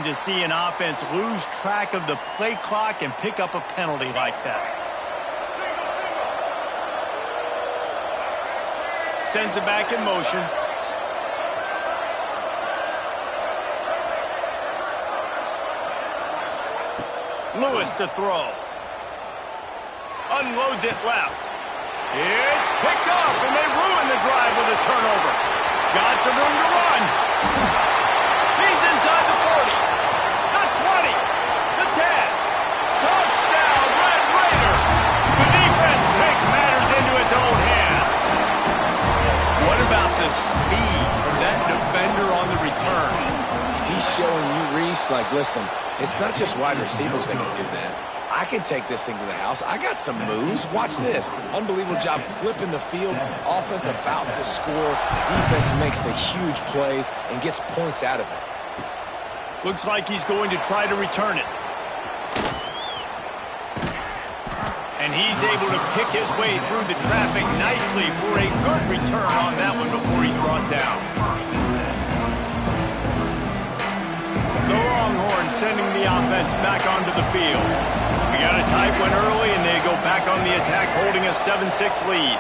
to see an offense lose track of the play clock and pick up a penalty like that. Sends it back in motion. Lewis to throw. Unloads it left. It's picked off, and they ruin the drive with a turnover. Got some room to run. He's inside the 40, the 20, the 10. Touchdown, Red Raider. The defense takes matters into its own hands. What about the speed of that defender on the return? He's showing you, Reese, like, listen, it's not just wide receivers that can do that. I can take this thing to the house. I got some moves. Watch this. Unbelievable job flipping the field. Offense about to score. Defense makes the huge plays and gets points out of it. Looks like he's going to try to return it. And he's able to pick his way through the traffic nicely for a good return on that one before he's brought down. The Longhorns sending the offense back onto the field. We got a tight one early, and they go back on the attack, holding a 7-6 lead.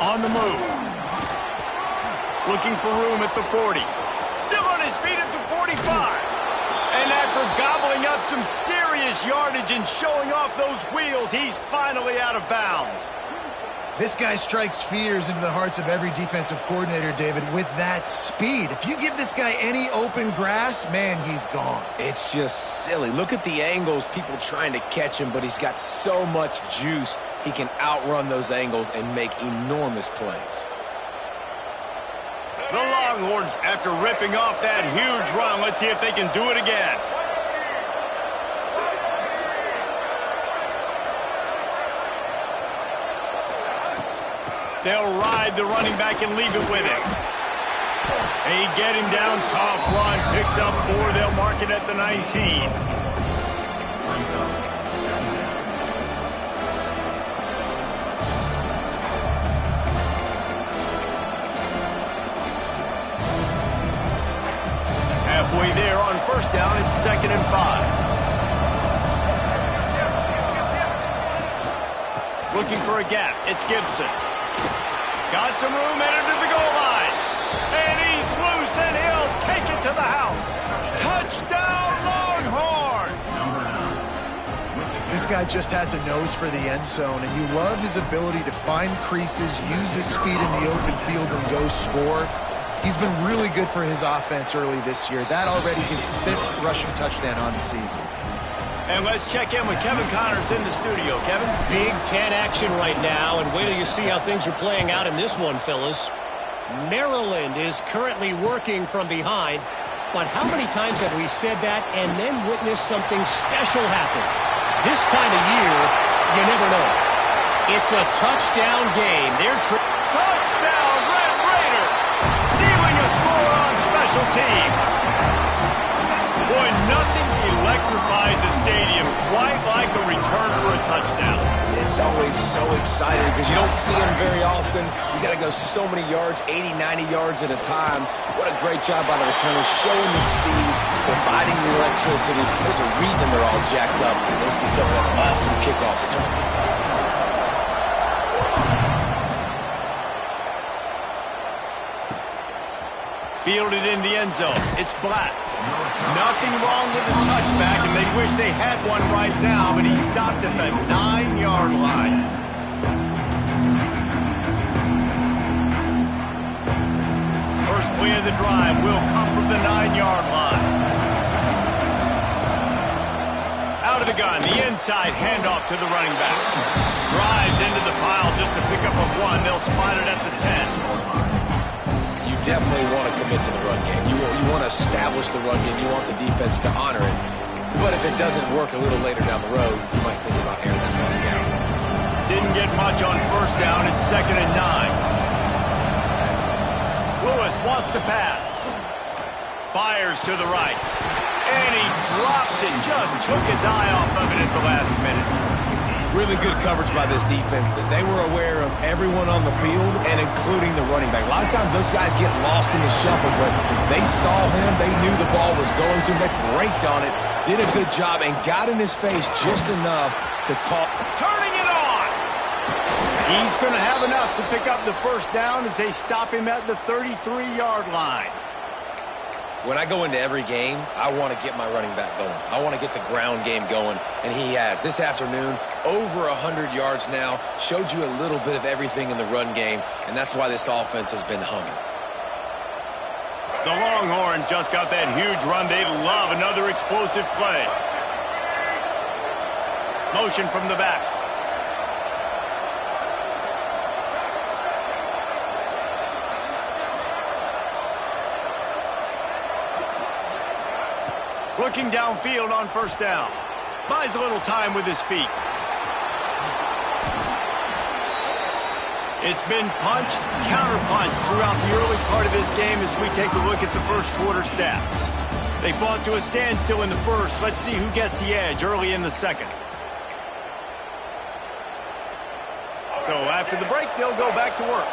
On the move. Looking for room at the 40. Still on his feet at the 45. And after gobbling up some serious yardage and showing off those wheels, he's finally out of bounds. This guy strikes fears into the hearts of every defensive coordinator, David, with that speed. If you give this guy any open grass, man, he's gone. It's just silly. Look at the angles, people trying to catch him, but he's got so much juice. He can outrun those angles and make enormous plays. The Longhorns, after ripping off that huge run, let's see if they can do it again. They'll ride the running back and leave it with him. They get him down, tough run, picks up 4. They'll mark it at the 19. Halfway there on first down, it's 2nd and 5. Looking for a gap, it's Gibson. Got some room, headed to the goal line. And he's loose, and he'll take it to the house. Touchdown, Longhorn! This guy just has a nose for the end zone, and you love his ability to find creases, use his speed in the open field, and go score. He's been really good for his offense early this year. That already his 5th rushing touchdown on the season. And let's check in with Kevin Connors in the studio. Kevin? Big 10 action right now, and wait till you see how things are playing out in this one, fellas. Maryland is currently working from behind, but how many times have we said that and then witnessed something special happen? This time of year, you never know. It's a touchdown game. Touchdown, Red Raider! Stealing a score on special teams. Boy, nothing electrifies a stadium quite like a return for a touchdown. It's always so exciting because you don't see them very often. You got to go so many yards, 80, 90 yards at a time. What a great job by the returners, showing the speed, providing the electricity. There's a reason they're all jacked up. It's because of that awesome kickoff return. Fielded in the end zone. It's Black. Nothing wrong with the touchback, and they wish they had one right now, but he stopped at the 9-yard line. First play of the drive will come from the 9-yard line. Out of the gun, the inside handoff to the running back. Drives into the pile just to pick up a 1. They'll spot it at the 10. Definitely want to commit to the run game. You want to establish the run game. You want the defense to honor it. But if it doesn't work a little later down the road, you might think about airing that ball out. Didn't get much on first down. It's 2nd and 9. Lewis wants to pass. Fires to the right. And he drops it. Just took his eye off of it at the last minute. Really good coverage by this defense. That they were aware of everyone on the field and including the running back. A lot of times those guys get lost in the shuffle, but they saw him. They knew the ball was going to him. They braked on it, did a good job, and got in his face just enough to call. Turning it on! He's going to have enough to pick up the first down as they stop him at the 33-yard line. When I go into every game, I want to get my running back going. I want to get the ground game going, and he has. This afternoon, over 100 yards now, showed you a little bit of everything in the run game, and that's why this offense has been humming. The Longhorns just got that huge run. They love another explosive play. Motion from the back. Looking downfield on first down. Buys a little time with his feet. It's been punch, counter-punch throughout the early part of this game as we take a look at the first quarter stats. They fought to a standstill in the first. Let's see who gets the edge early in the second. So after the break, they'll go back to work.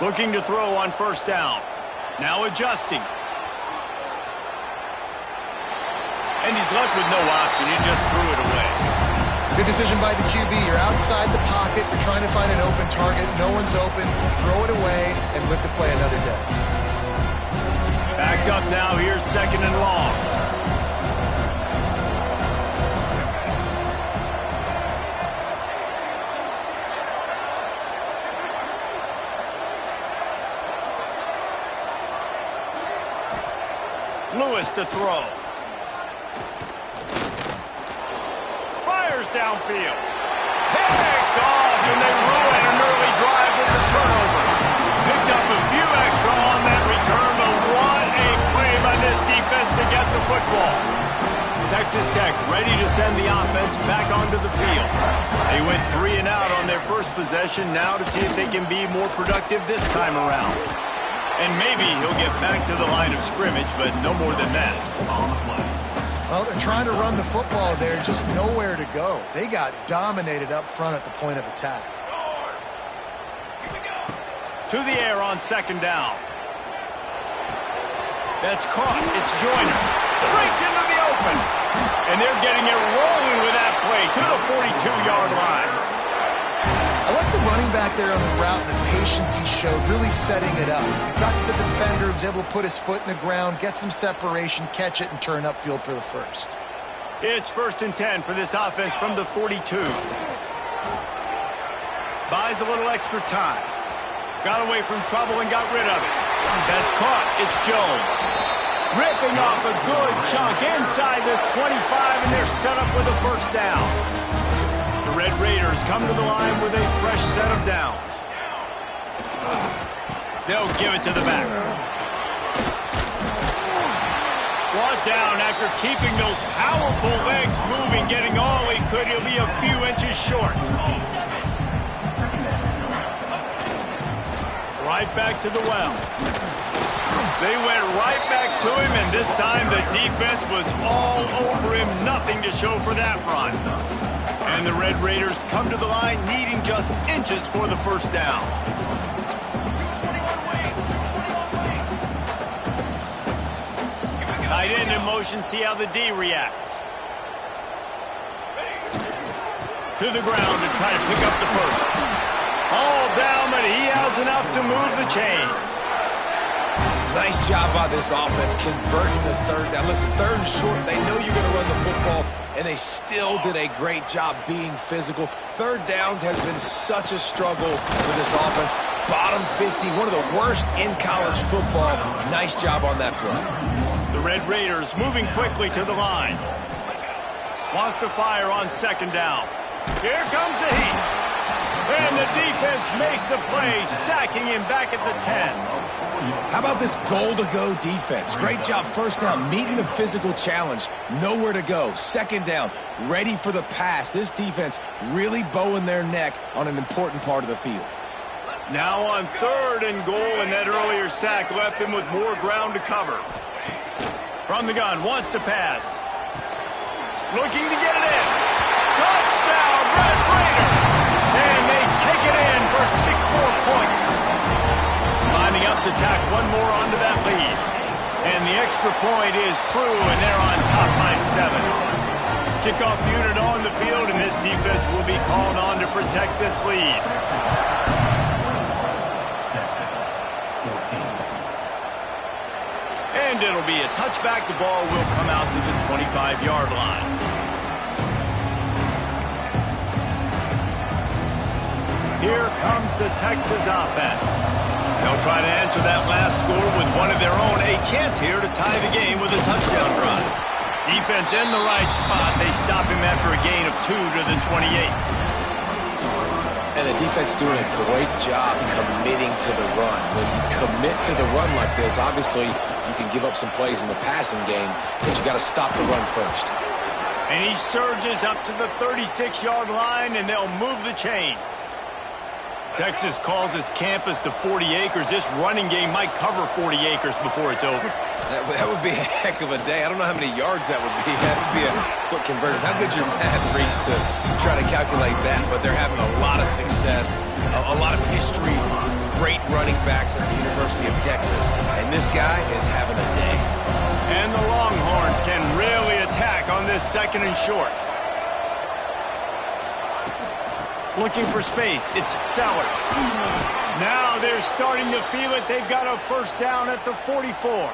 Looking to throw on first down. Now adjusting. And he's left with no option. He just threw it away. Good decision by the QB. You're outside the pocket. You're trying to find an open target. No one's open. Throw it away and live to play another day. Backed up now. Here's second and long. Lewis to throw. Fires downfield. Picked off, and they ruin an early drive with the turnover. Picked up a few extra on that return, but what a play by this defense to get the football. Texas Tech ready to send the offense back onto the field. They went 3 and out on their first possession, now to see if they can be more productive this time around. And maybe he'll get back to the line of scrimmage, but no more than that on the play. Well, they're trying to run the football there, just nowhere to go. They got dominated up front at the point of attack. To the air on second down. That's caught. It's Joyner. Breaks into the open. And they're getting it rolling with that play to the 42-yard line. I like the running back there on the route and the patience he showed, really setting it up. Got to the defender, was able to put his foot in the ground, get some separation, catch it, and turn upfield for the first. It's 1st and 10 for this offense from the 42. Buys a little extra time. Got away from trouble and got rid of it. That's caught. It's Jones. Ripping off a good chunk inside the 25, and they're set up with a first down. The Red Raiders come to the line with a fresh set of downs. They'll give it to the back. Brought down after keeping those powerful legs moving, getting all he could. He'll be a few inches short. Right back to the well. They went right back to him, and this time the defense was all over him. Nothing to show for that run. And the Red Raiders come to the line needing just inches for the first down. Tight end in motion, see how the D reacts. To the ground to try to pick up the first. All down, but he has enough to move the chains. Nice job by this offense converting the third down. Listen, 3rd and short, they know you're going to run the football, and they still did a great job being physical. 3rd downs has been such a struggle for this offense. Bottom 50, one of the worst in college football. Nice job on that play. The Red Raiders moving quickly to the line. Wants to fire on second down. Here comes the heat. And the defense makes a play, sacking him back at the 10. How about this goal-to-go defense? Great job first down, meeting the physical challenge. Nowhere to go. Second down, ready for the pass. This defense really bowing their neck on an important part of the field. Now on 3rd and goal, and that earlier sack left them with more ground to cover. From the gun, wants to pass. Looking to get it in. Touchdown, Red Raider! And they take it in for 6 more points. Lining up to tack one more onto that lead. And the extra point is true, and they're on top by 7. Kickoff unit on the field, and this defense will be called on to protect this lead. And it'll be a touchback. The ball will come out to the 25-yard line. Here comes the Texas offense. They'll try to answer that last score with one of their own. A chance here to tie the game with a touchdown drive. Defense in the right spot. They stop him after a gain of 2 to the 28. And the defense doing a great job committing to the run. When you commit to the run like this, obviously you can give up some plays in the passing game, but you got to stop the run first. And he surges up to the 36-yard line, and they'll move the chains. Texas calls its campus the 40 acres. This running game might cover 40 acres before it's over. That would be a heck of a day. I don't know how many yards that would be. That would be a quick conversion. How good's your math, Reese, to try to calculate that? But they're having a lot of success, a lot of history with great running backs at the University of Texas. And this guy is having a day. And the Longhorns can really attack on this 2nd and short. Looking for space. It's Sellers. Now they're starting to feel it. They've got a first down at the 44.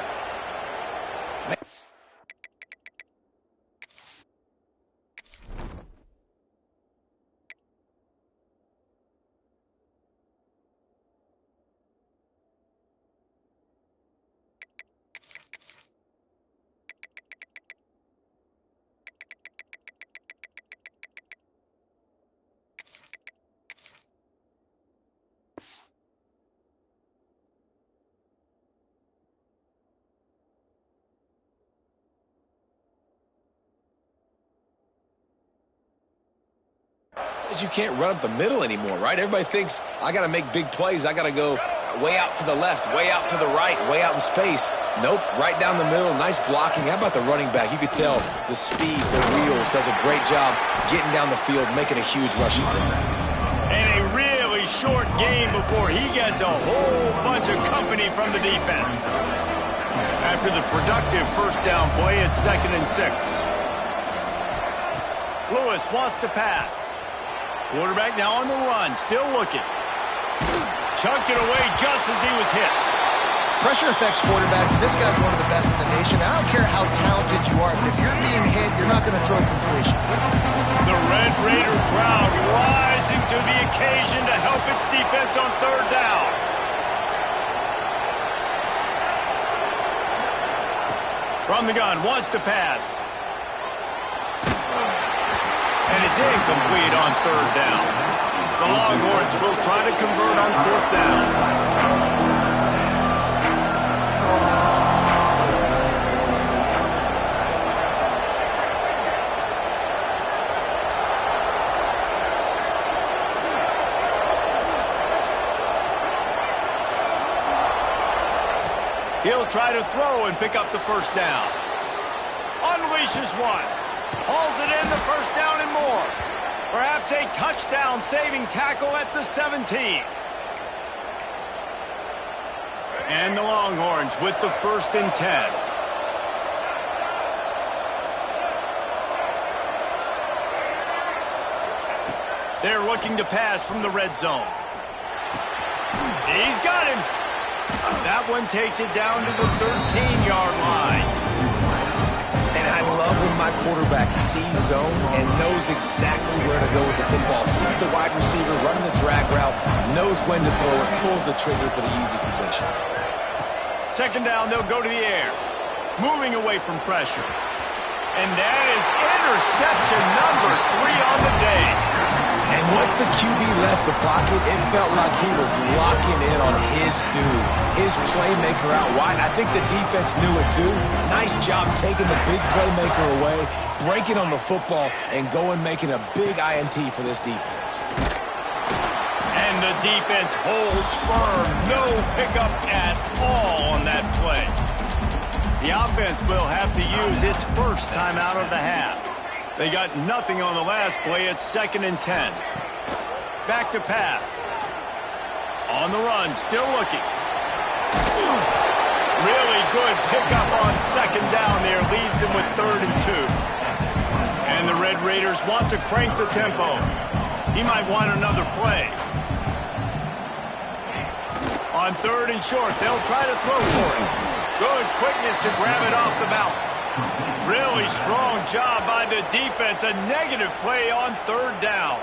You can't run up the middle anymore, right? Everybody thinks, I got to make big plays. I got to go way out to the left, way out to the right, way out in space. Nope, right down the middle. Nice blocking. How about the running back? You could tell the speed, the wheels, does a great job getting down the field, making a huge rushing play. And a really short game before he gets a whole bunch of company from the defense. After the productive first down play, it's 2nd and 6. Lewis wants to pass. Quarterback now on the run, still looking. Chunked it away just as he was hit. Pressure affects quarterbacks, and this guy's one of the best in the nation. I don't care how talented you are, but if you're being hit, you're not going to throw completions. The Red Raider crowd rising to the occasion to help its defense on 3rd down. From the gun, wants to pass. And it's incomplete on 3rd down. The Longhorns will try to convert on 4th down. He'll try to throw and pick up the first down. Unleashes one. Hauls it in, the first down and more. Perhaps a touchdown-saving tackle at the 17. And the Longhorns with the 1st and 10. They're looking to pass from the red zone. He's got him. That one takes it down to the 13-yard line. And I love when my quarterback sees zone and knows exactly where to go with the football. Sees the wide receiver running the drag route, knows when to throw it, pulls the trigger for the easy completion. 2nd down, they'll go to the air. Moving away from pressure. And that is interception number 3 on the day. And once the QB left the pocket, it felt like he was locking in on his dude, his playmaker out wide. I think the defense knew it too. Nice job taking the big playmaker away, breaking on the football, and going making a big INT for this defense. And the defense holds firm. No pickup at all on that play. The offense will have to use its first timeout of the half. They got nothing on the last play. It's 2nd and 10. Back to pass. On the run, still looking. Really good pickup on 2nd down there. Leaves them with 3rd and 2. And the Red Raiders want to crank the tempo. He might want another play. On 3rd and short, they'll try to throw for it. Good quickness to grab it off the bounce. Really strong job by the defense. A negative play on 3rd down.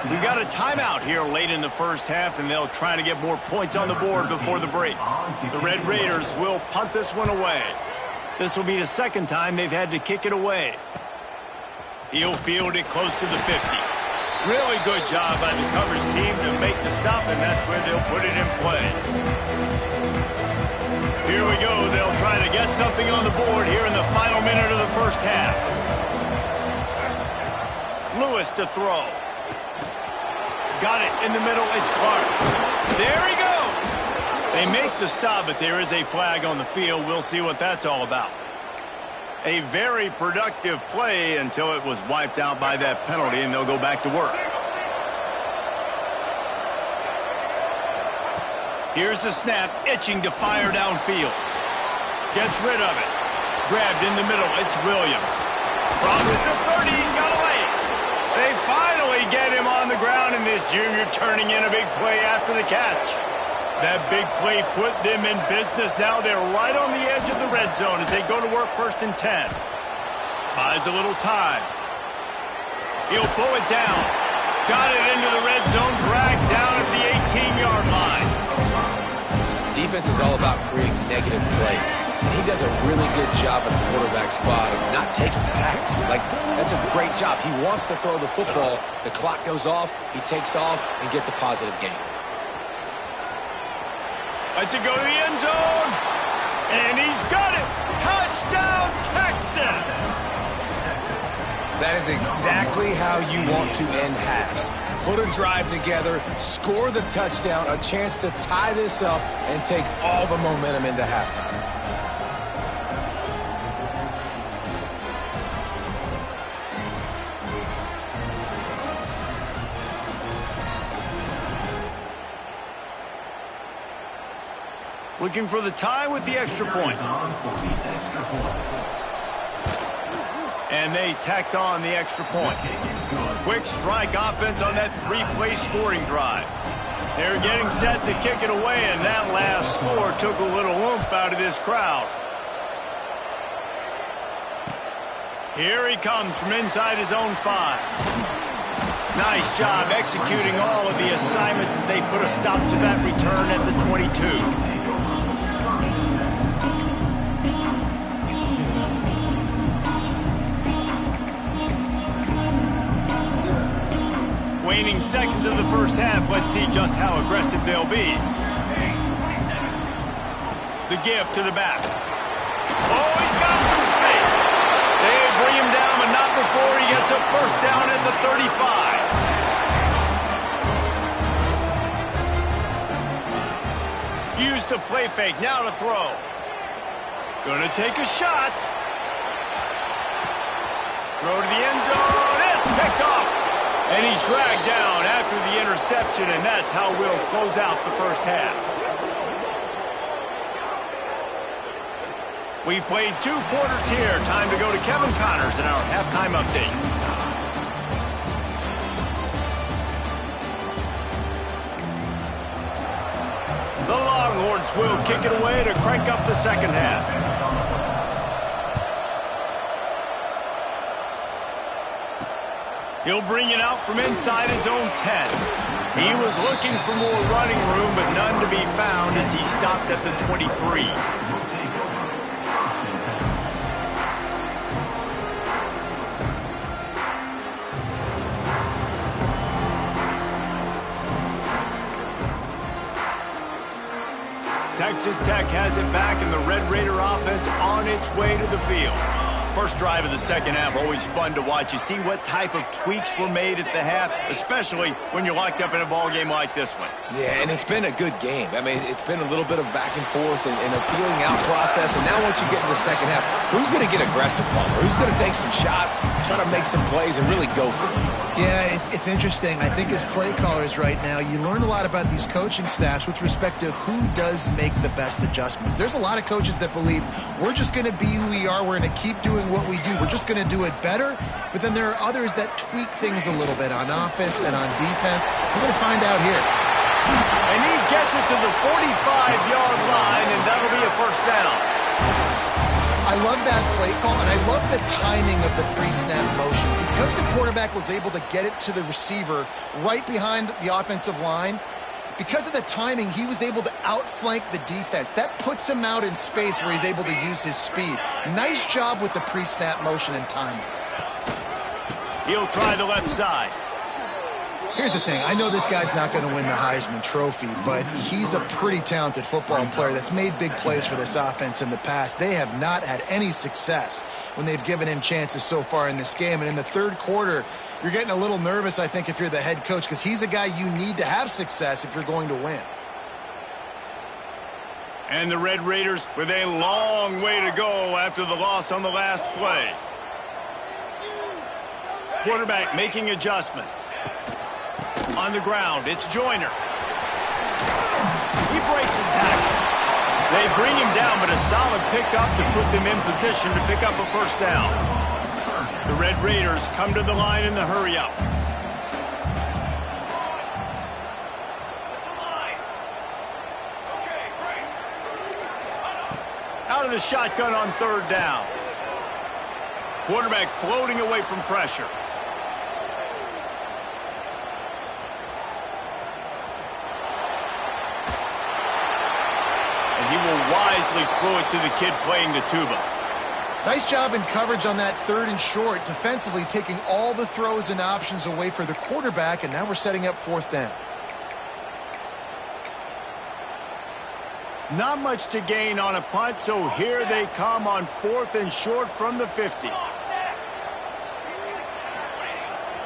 We've got a timeout here late in the first half, and they'll try to get more points on the board before the break. The Red Raiders will punt this one away. This will be the 2nd time they've had to kick it away. He'll field it close to the 50. Really good job by the coverage team to make the stop, and that's where they'll put it in play. Here we go. They'll try to get something on the board here in the final minute of the first half. Lewis to throw. Got it in the middle. It's Clark. There he goes. They make the stop, but there is a flag on the field. We'll see what that's all about. A very productive play until it was wiped out by that penalty, and they'll go back to work. Here's the snap, itching to fire downfield. Gets rid of it. Grabbed in the middle, it's Williams. Crosses the 30, he's got away. They finally get him on the ground, and this junior turning in a big play after the catch. That big play put them in business. Now they're right on the edge of the red zone as they go to work 1st and 10. Buys a little time. He'll pull it down. Got it into the red zone, dragged down at the 18-yard line. Defense is all about creating negative plays. And he does a really good job at the quarterback spot of not taking sacks. Like, that's a great job. He wants to throw the football. The clock goes off. He takes off and gets a positive gain. Lets it go to the end zone. And he's got it. Touchdown, Texas. That is exactly how you want to end halves. Put a drive together, score the touchdown, a chance to tie this up, and take all the momentum into halftime. Looking for the tie with the extra point. And they tacked on the extra point. Quick strike offense on that 3-play scoring drive. They're getting set to kick it away, and that last score took a little oomph out of this crowd. Here he comes from inside his own 5. Nice job executing all of the assignments as they put a stop to that return at the 22. Waning seconds of the first half. Let's see just how aggressive they'll be. The gift to the back. Oh, he's got some space. They bring him down, but not before he gets a first down at the 35. Use the play fake. Now to throw. Gonna take a shot. Throw to the end zone. It's picked off. And he's dragged down after the interception, and that's how we'll close out the first half. We've played 2 quarters here. Time to go to Kevin Connors in our halftime update. The Longhorns will kick it away to crank up the second half. He'll bring it out from inside his own 10. He was looking for more running room, but none to be found as he stopped at the 23. Texas Tech has it back, and the Red Raider offense on its way to the field. First drive of the second half, always fun to watch. You see what type of tweaks were made at the half, especially when you're locked up in a ball game like this one. Yeah, and it's been a good game. I mean, it's been a little bit of back and forth and a feeling out process. And now once you get in the second half, who's going to get aggressive, Palmer? Who's going to take some shots, try to make some plays, and really go for it? Yeah, it's interesting. I think as play callers right now, you learn a lot about these coaching staffs with respect to who does make the best adjustments. There's a lot of coaches that believe we're just going to be who we are. We're going to keep doing what we do. We're just going to do it better. But then there are others that tweak things a little bit on offense and on defense. We're going to find out here. And he gets it to the 45-yard line, and that'll be a first down. I love that play call, and I love the timing of the pre-snap motion. Because the quarterback was able to get it to the receiver right behind the offensive line, because of the timing, he was able to outflank the defense. That puts him out in space where he's able to use his speed. Nice job with the pre-snap motion and timing. He'll try the left side. Here's the thing. I know this guy's not going to win the Heisman Trophy, but he's a pretty talented football player that's made big plays for this offense in the past. They have not had any success when they've given him chances so far in this game. And in the third quarter, you're getting a little nervous, I think, if you're the head coach, because he's a guy you need to have success if you're going to win. And the Red Raiders with a long way to go after the loss on the last play. Quarterback making adjustments. On the ground, it's Joyner. He breaks a tackle. They bring him down, but a solid pickup to put them in position to pick up a first down. The Red Raiders come to the line in the hurry-up. Out of the shotgun on third down. Quarterback floating away from pressure. He will wisely throw it to the kid playing the tuba. Nice job in coverage on that third and short, defensively taking all the throws and options away for the quarterback, and now we're setting up fourth down. Not much to gain on a punt, so here they come on fourth and short from the 50.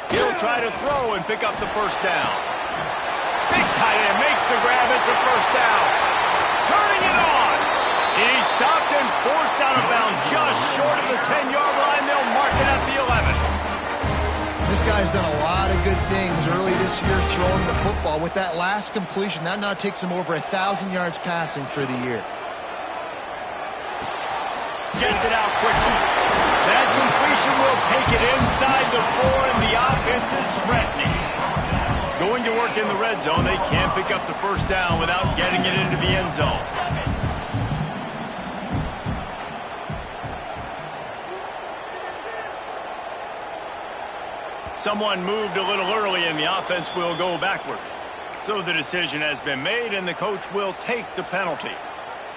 He'll try to throw and pick up the first down. Big tight end makes the grab. It's a first down. Turning it on. He's stopped and forced out of bounds just short of the 10-yard line. They'll mark it at the 11. This guy's done a lot of good things early this year throwing the football. With that last completion, that now takes him over 1,000 yards passing for the year. Gets it out quickly. That completion will take it inside the 4, and the offense is threatening. Going to work in the red zone, they can't pick up the first down without getting it into the end zone. Someone moved a little early, and the offense will go backward. So the decision has been made, and the coach will take the penalty.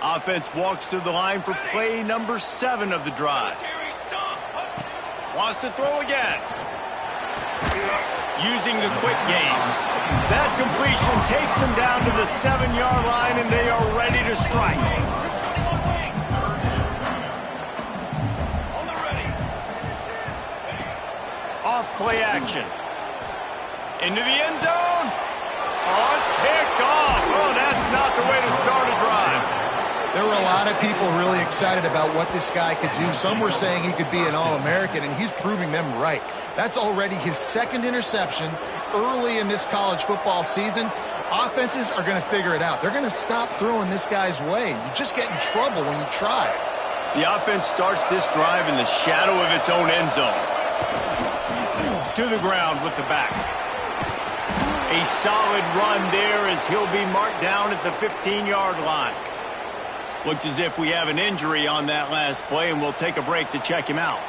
Offense walks to the line for play number 7 of the drive. Wants to throw again. Using the quick game. That completion takes them down to the 7-yard line, and they are ready to strike. Off play action. Into the end zone. Oh, it's picked off. Oh, that's not the way to start a drive. There were a lot of people really excited about what this guy could do. Some were saying he could be an All-American, and he's proving them right. That's already his second interception early in this college football season. Offenses are going to figure it out. They're going to stop throwing this guy's way. You just get in trouble when you try. The offense starts this drive in the shadow of its own end zone. To the ground with the back. A solid run there as he'll be marked down at the 15-yard line. Looks as if we have an injury on that last play, and we'll take a break to check him out.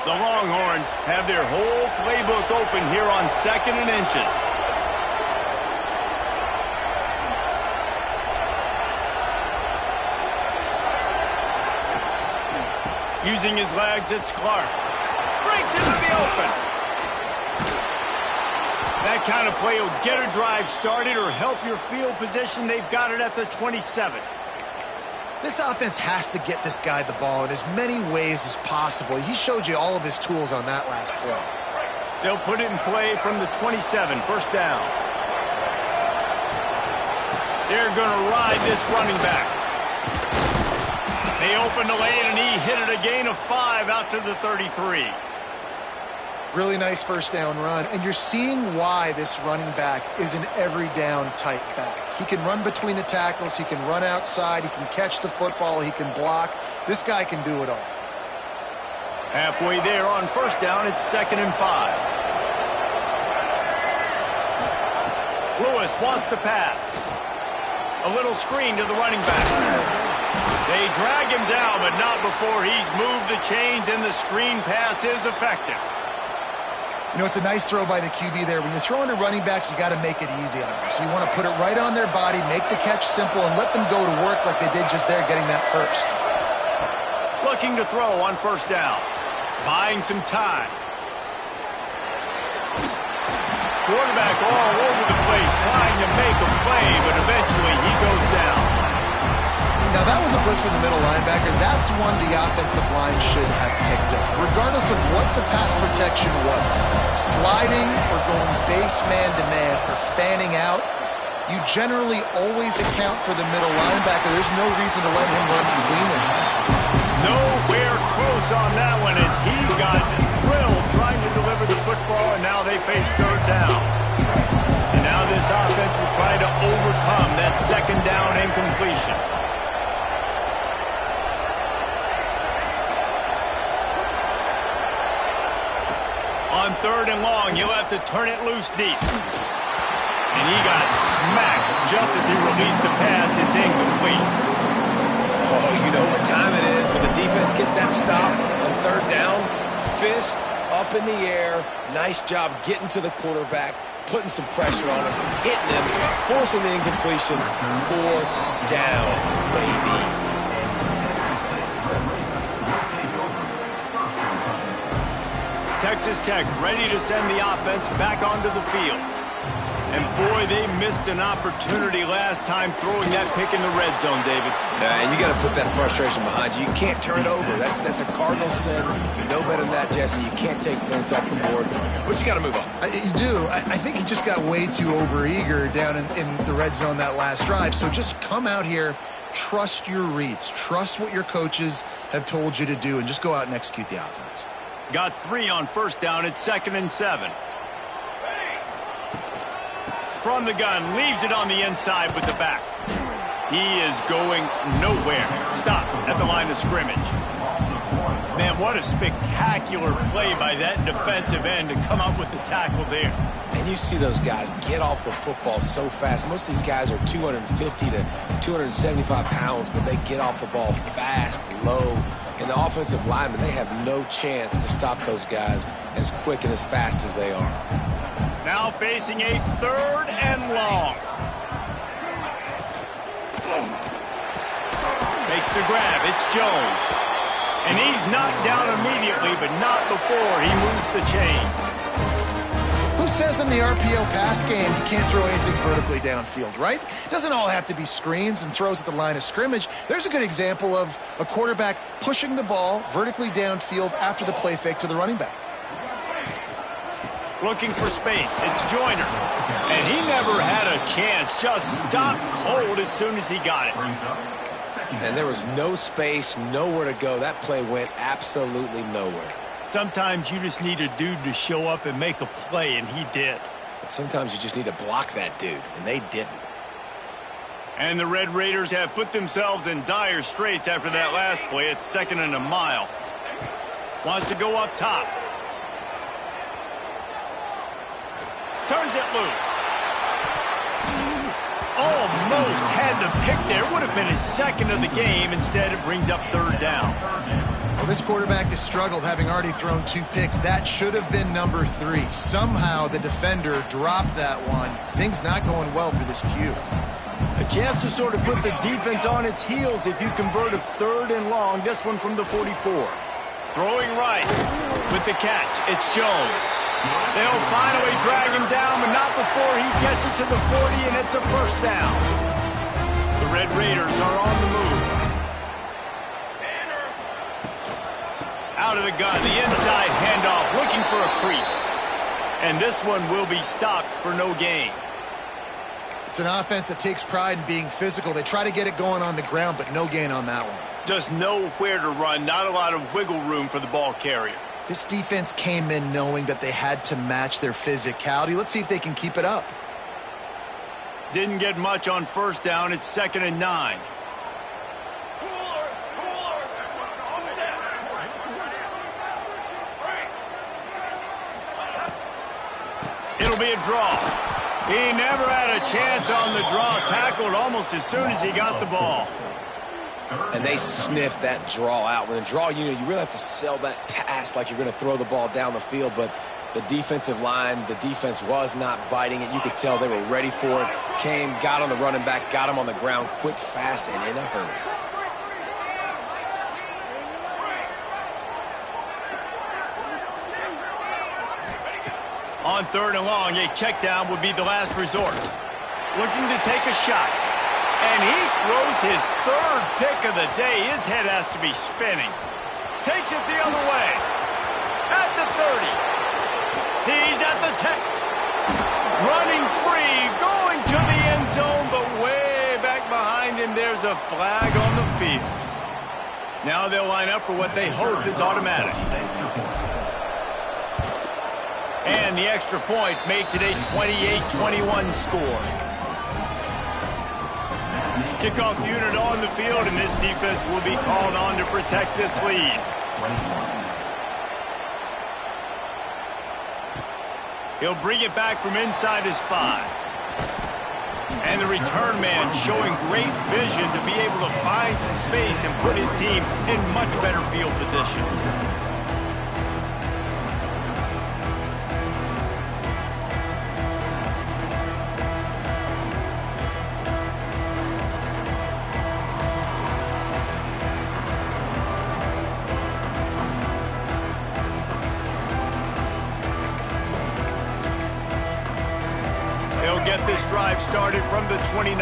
The Longhorns have their whole playbook open here on 2nd and inches. Using his legs, it's Clark. Breaks into the open. That kind of play will get a drive started or help your field position. They've got it at the 27. This offense has to get this guy the ball in as many ways as possible. He showed you all of his tools on that last play. They'll put it in play from the 27, first down. They're going to ride this running back. They opened the lane, and he hit it a gain of 5 out to the 33. Really nice first down run, and you're seeing why this running back is an every down type back. He can run between the tackles, he can run outside, he can catch the football, he can block. This guy can do it all. Halfway there on first down, it's 2nd and 5. Lewis wants to pass. A little screen to the running back. They drag him down, but not before he's moved the chains, and the screen pass is effective. You know, it's a nice throw by the QB there. When you're throwing to running backs, you got to make it easy on them. So you want to put it right on their body, make the catch simple, and let them go to work like they did just there, getting that first. Looking to throw on first down. Buying some time. Quarterback all over the place, trying to make a play, but eventually he goes down. Now, that was a blitz from the middle linebacker. That's one the offensive line should have picked up, regardless of what the pass protection was. Sliding or going base man-to-man or fanning out, you generally always account for the middle linebacker. There's no reason to let him run cleanly. Nowhere close on that one as he got thrilled trying to deliver the football, and now they face third down. And now this offense will try to overcome that second down incompletion. On 3rd and long, he'll have to turn it loose deep. And he got smacked just as he released the pass. It's incomplete. Oh, you know what time it is when the defense gets that stop on 3rd down. Fist up in the air. Nice job getting to the quarterback, putting some pressure on him, hitting him, forcing the incompletion. 4th down, baby. Texas Tech ready to send the offense back onto the field. And boy, they missed an opportunity last time throwing that pick in the red zone, David. And you got to put that frustration behind you. You can't turn it over. That's a cardinal sin. You know better than that, Jesse. You can't take points off the board, but you got to move on. You do. I think he just got way too overeager down in the red zone that last drive. So just come out here, trust your reads, trust what your coaches have told you to do, and just go out and execute the offense. Got 3 on first down. It's 2nd and 7. From the gun, leaves it on the inside with the back. He is going nowhere. Stop at the line of scrimmage. Man, what a spectacular play by that defensive end to come up with the tackle there. And you see those guys get off the football so fast. Most of these guys are 250 to 275 pounds, but they get off the ball fast, low. And the offensive linemen, they have no chance to stop those guys as quick and as fast as they are. Now facing a 3rd and long. Makes the grab. It's Jones. And he's knocked down immediately, but not before he moves the chains. Who says in the RPO pass game you can't throw anything vertically downfield, right? It doesn't all have to be screens and throws at the line of scrimmage. There's a good example of a quarterback pushing the ball vertically downfield after the play fake to the running back. Looking for space. It's Joyner. And he never had a chance. Just stopped cold as soon as he got it. And there was no space, nowhere to go. That play went absolutely nowhere. Sometimes you just need a dude to show up and make a play, and he did. But sometimes you just need to block that dude, and they didn't. And the Red Raiders have put themselves in dire straits after that last play. It's 2nd and a mile. Wants to go up top. Turns it loose. Almost had the pick there. Would have been his 2nd of the game. Instead, it brings up 3rd down. Well, this quarterback has struggled, having already thrown 2 picks. That should have been number 3. Somehow the defender dropped that one. Things not going well for this Q. A chance to sort of put the defense on its heels if you convert a 3rd and long. This one from the 44. Throwing right with the catch. It's Jones. They'll finally drag him down, but not before he gets it to the 40, and it's a first down. The Red Raiders are on the move. Out of the gun, the inside handoff, looking for a crease. And this one will be stopped for no gain. It's an offense that takes pride in being physical. They try to get it going on the ground, but no gain on that one. Just nowhere to run, not a lot of wiggle room for the ball carrier. This defense came in knowing that they had to match their physicality. Let's see if they can keep it up. Didn't get much on first down. It's 2nd and 9. It'll be a draw. He never had a chance on the draw. Tackled almost as soon as he got the ball. And they sniffed that draw out. When a draw, you really have to sell that pass like you're going to throw the ball down the field. But the defensive line, the defense was not biting it. You could tell they were ready for it. Came, got on the running back, got him on the ground quick, fast, and in a hurry. On 3rd and long, a check down would be the last resort. Looking to take a shot. And he throws his 3rd pick of the day. His head has to be spinning. Takes it the other way. At the 30. He's at the 10. Running free, going to the end zone, but way back behind him, there's a flag on the field. Now they'll line up for what they hope is automatic. And the extra point makes it a 28-21 score. Kickoff unit on the field, and this defense will be called on to protect this lead. He'll bring it back from inside his 5. And the return man showing great vision to be able to find some space and put his team in much better field position. Get this drive started from the 29.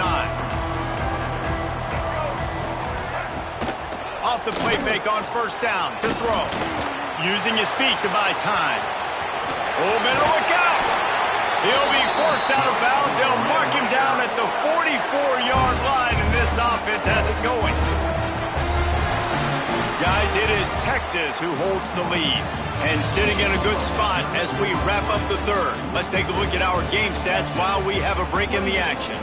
Off the play fake on first down to throw. Using his feet to buy time. Oh, better look out. He'll be forced out of bounds. They'll mark him down at the 44-yard line, and this offense has it going. Guys, it is Texas who holds the lead. And sitting in a good spot as we wrap up the 3rd. Let's take a look at our game stats while we have a break in the action.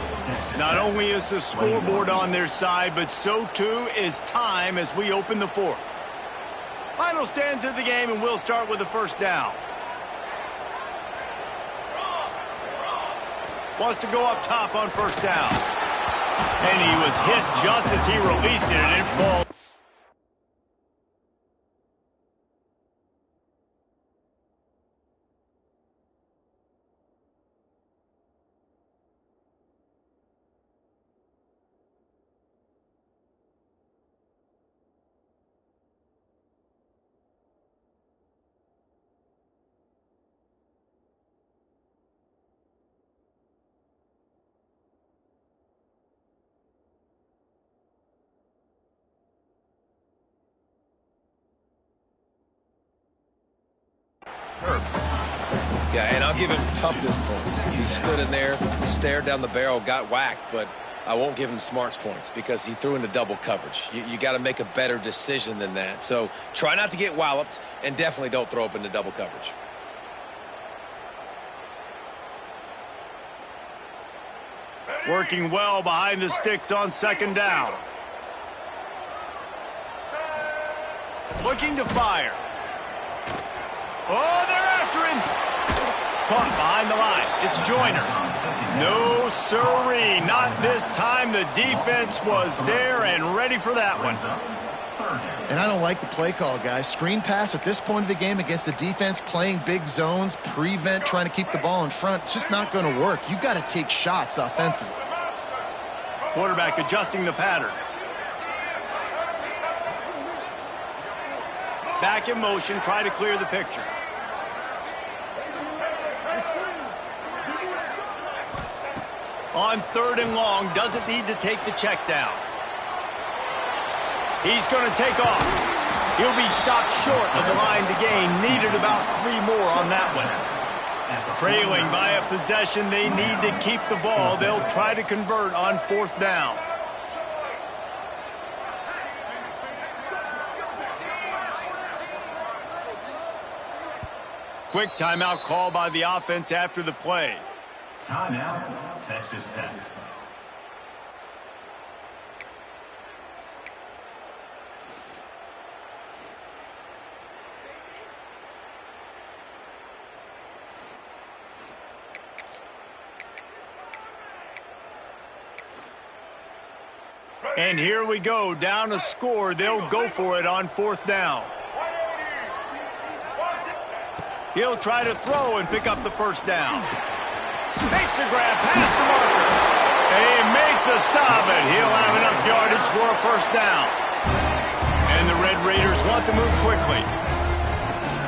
Not only is the scoreboard on their side, but so too is time as we open the 4th. Final stands of the game, and we'll start with the first down. Wants to go up top on first down. And he was hit just as he released it, and it falls. Yeah, and I'll give him toughness points. He stood in there, stared down the barrel, got whacked, but I won't give him smarts points because he threw into double coverage. You got to make a better decision than that. So try not to get walloped, and definitely don't throw up into double coverage. Working well behind the sticks on 2nd down. Looking to fire. Oh, they're after him. Caught behind the line. It's Joyner. No, sirree. Not this time. The defense was there and ready for that one. And I don't like the play call, guys. Screen pass at this point of the game against the defense, playing big zones, prevent, trying to keep the ball in front. It's just not going to work. You got to take shots offensively. Quarterback adjusting the pattern. Back in motion, try to clear the picture. On 3rd and long, doesn't need to take the check down. He's going to take off. He'll be stopped short of the line to gain. Needed about 3 more on that one. Trailing by a possession, they need to keep the ball. They'll try to convert on 4th down. Quick timeout call by the offense after the play. Timeout, Texas Tech. And here we go, down a score. They'll go for it on 4th down. He'll try to throw and pick up the 1st down. Makes the grab past the marker. They make the stop, and he'll have enough yardage for a 1st down. And the Red Raiders want to move quickly.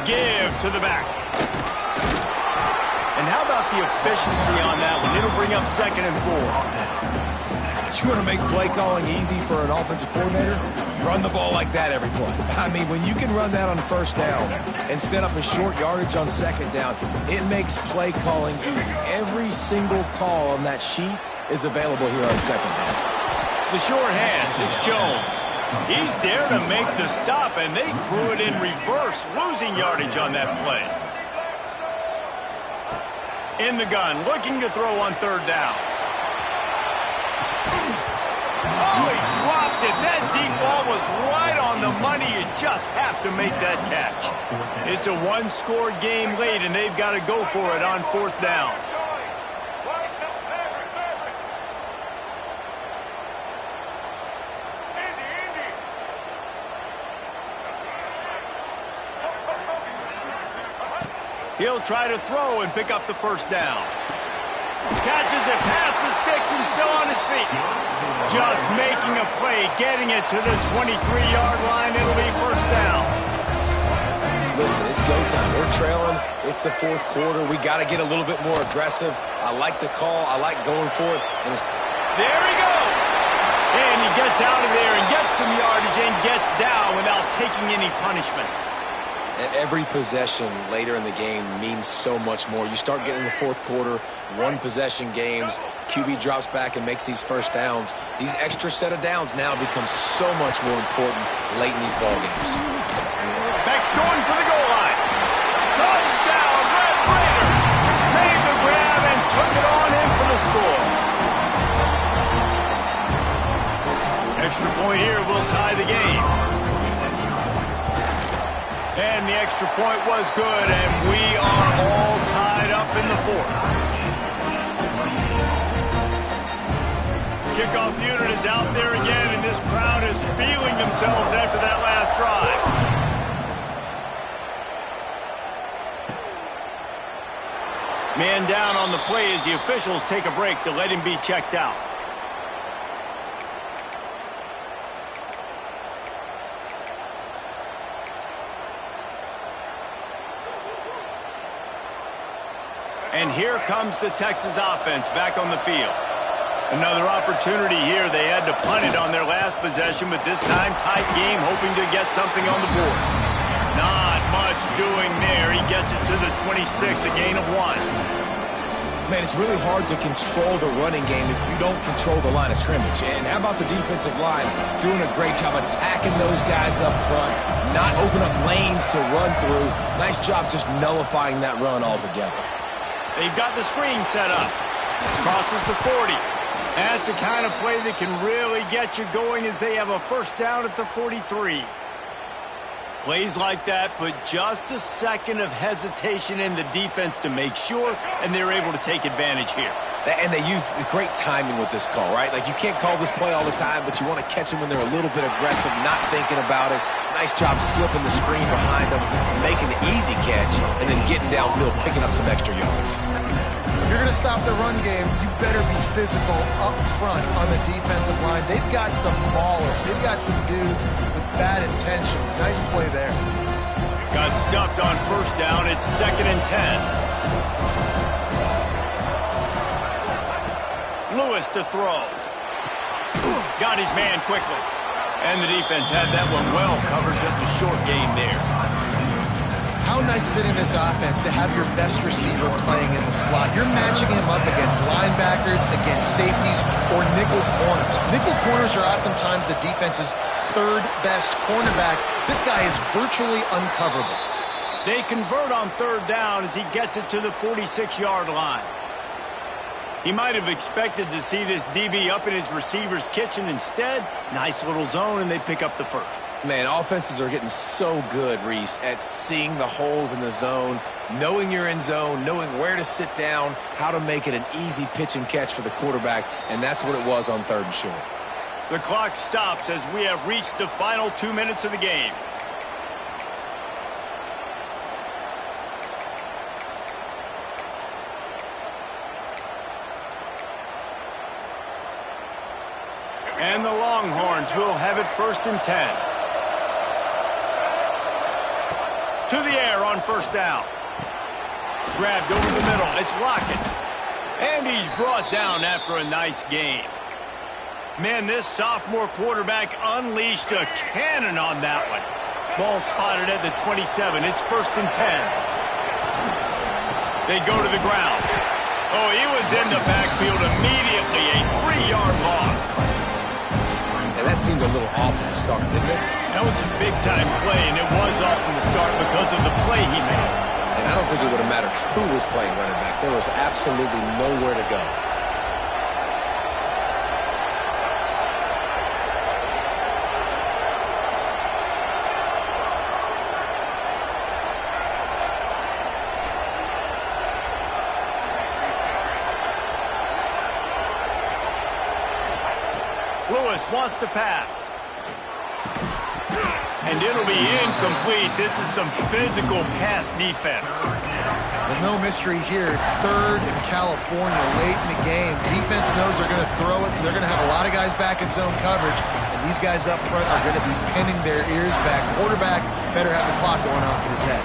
Give to the back. And how about the efficiency on that one? It'll bring up 2nd and 4. You want to make play calling easy for an offensive coordinator? Run the ball like that every play. I mean, when you can run that on 1st down and set up a short yardage on 2nd down, it makes play calling easy. Every single call on that sheet is available here on 2nd down. The short hands, it's Jones. He's there to make the stop, and they threw it in reverse, losing yardage on that play. In the gun, looking to throw on 3rd down. Oh, he dropped it. That deep ball was right on the money. You just have to make that catch. It's a 1-score game late, and they've got to go for it on 4th down. He'll try to throw and pick up the 1st down. Catches it past the sticks and still on his feet. Just making a play, getting it to the 23-yard line. It'll be 1st down. Listen, it's go time. We're trailing. It's the 4th quarter. We got to get a little bit more aggressive. I like the call. I like going for it. And there he goes. And he gets out of there and gets some yardage and gets down without taking any punishment. Every possession later in the game means so much more. You start getting the 4th quarter, 1-possession games, QB drops back and makes these 1st downs. These extra set of downs now become so much more important late in these ball games. Beck's going for the goal line. Touchdown, Red Raiders! Made the grab and took it on in for the score. Extra point here will tie the game. And the extra point was good, and we are all tied up in the 4th. Kickoff unit is out there again, and this crowd is feeling themselves after that last drive. Man down on the play as the officials take a break to let him be checked out. And here comes the Texas offense back on the field. Another opportunity here. They had to punt it on their last possession, but this time tight game, hoping to get something on the board. Not much doing there. He gets it to the 26, a gain of 1. Man, it's really hard to control the running game if you don't control the line of scrimmage. And how about the defensive line doing a great job attacking those guys up front, not open up lanes to run through. Nice job just nullifying that run altogether. They've got the screen set up. Crosses the 40. That's the kind of play that can really get you going as they have a 1st down at the 43. Plays like that put just a second of hesitation in the defense to make sure, and they're able to take advantage here. And they use great timing with this call, right? Like, you can't call this play all the time, but you want to catch them when they're a little bit aggressive, not thinking about it. Nice job slipping the screen behind them, making the easy catch, and then getting downfield, picking up some extra yards. If you're going to stop the run game, you better be physical up front on the defensive line. They've got some maulers. They've got some dudes with bad intentions. Nice play there. Got stuffed on 1st down. It's 2nd and 10. Lewis to throw. Got his man quickly. And the defense had that one well covered. Just a short game there. How nice is it in this offense to have your best receiver playing in the slot? You're matching him up against linebackers, against safeties, or nickel corners. Nickel corners are oftentimes the defense's third best cornerback. This guy is virtually uncoverable. They convert on third down as he gets it to the 46-yard line. He might have expected to see this DB up in his receiver's kitchen. Instead, nice little zone, and they pick up the first. Man, offenses are getting so good, Reese, at seeing the holes in the zone, knowing you're in zone, knowing where to sit down, how to make it an easy pitch and catch for the quarterback, and that's what it was on 3rd and short. The clock stops as we have reached the final 2 minutes of the game. And the Longhorns will have it 1st and 10. To the air on 1st down. Grabbed over the middle. It's Lockett. And he's brought down after a nice gain. Man, this sophomore quarterback unleashed a cannon on that one. Ball spotted at the 27. It's 1st and 10. They go to the ground. Oh, he was in the backfield immediately. A 3-yard loss. And that seemed a little off from the start, didn't it? That was a big-time play, and it was off from the start because of the play he made. And I don't think it would have mattered who was playing running back. There was absolutely nowhere to go. Lewis wants to pass. And it'll be incomplete. This is some physical pass defense. Well, no mystery here. 3rd in California late in the game. Defense knows they're going to throw it, so they're going to have a lot of guys back in zone coverage. And these guys up front are going to be pinning their ears back. Quarterback better have the clock going off in his head.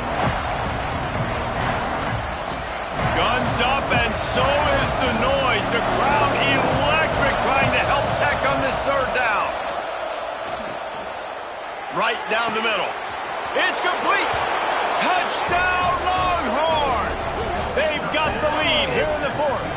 Guns up, and so is the noise. The crowd electric trying to help Tech on this 3rd down. Right down the middle. It's complete. Touchdown, Longhorns. They've got the lead here in the 4th.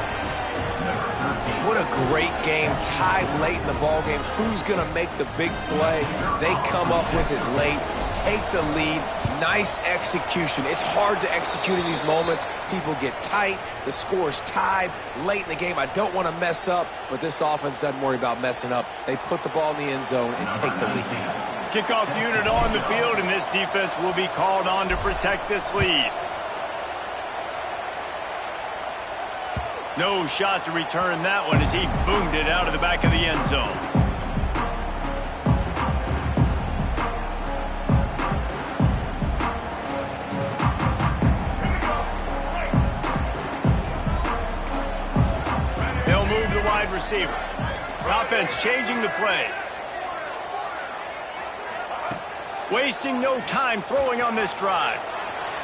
What a great game, tied late in the ball game. Who's going to make the big play? They come up with it late, take the lead. Nice execution. It's hard to execute in these moments. People get tight. The score's tied late in the game. I don't want to mess up, but this offense doesn't worry about messing up. They put the ball in the end zone and take the lead. Kickoff unit on the field, and this defense will be called on to protect this lead. No shot to return that one as he boomed it out of the back of the end zone. They'll move the wide receiver. Offense changing the play. Wasting no time throwing on this drive.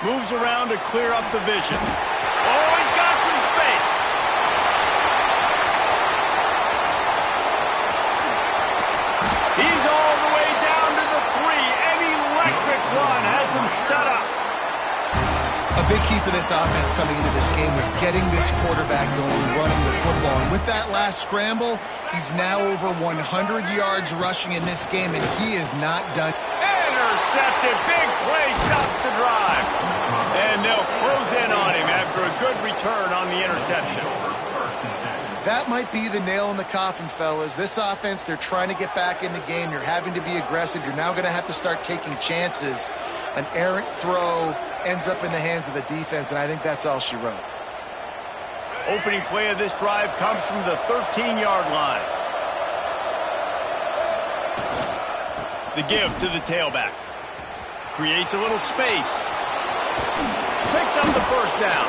Moves around to clear up the vision. Oh, he's got some space. He's all the way down to the 3. An electric run has him set up. A big key for this offense coming into this game was getting this quarterback going, running the football. And with that last scramble, he's now over 100 yards rushing in this game, and he is not done. Intercepted. Big play stops the drive. And they'll close in on him after a good return on the interception. That might be the nail in the coffin, fellas. This offense, they're trying to get back in the game. You're having to be aggressive. You're now going to have to start taking chances. An errant throw ends up in the hands of the defense, and I think that's all she wrote. Opening play of this drive comes from the 13-yard line. The give to the tailback. Creates a little space. Picks up the 1st down.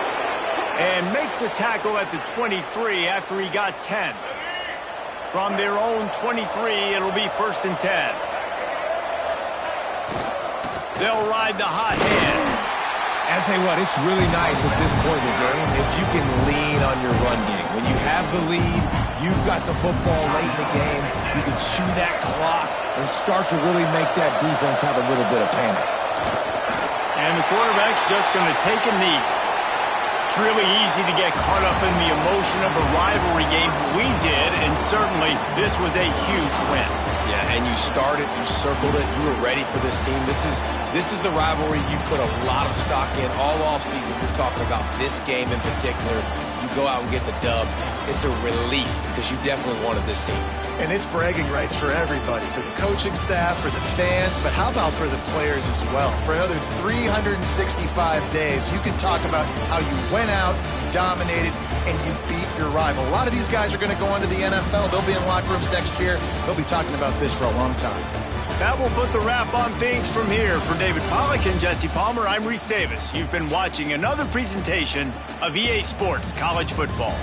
And makes the tackle at the 23 after he got 10. From their own 23, it'll be 1st and 10. They'll ride the hot hand. And I'll tell you what, it's really nice at this point in the game if you can lean on your run game. When you have the lead, you've got the football late in the game, you can chew that clock and start to really make that defense have a little bit of panic. And the quarterback's just going to take a knee. It's really easy to get caught up in the emotion of a rivalry game. We did, and certainly this was a huge win. Yeah, and you started, you circled it, you were ready for this team. This is the rivalry you put a lot of stock in all offseason. You're talking about this game in particular. You go out and get the dub. It's a relief because you definitely wanted this team. And it's bragging rights for everybody, for the coaching staff, for the fans, but how about for the players as well? For another 365 days, you can talk about how you went out, you dominated, and you beat your rival. A lot of these guys are going to go on to the NFL. They'll be in locker rooms next year. They'll be talking about this for a long time. That will put the wrap on things from here. For David Pollack and Jesse Palmer, I'm Reese Davis. You've been watching another presentation of EA Sports College Football.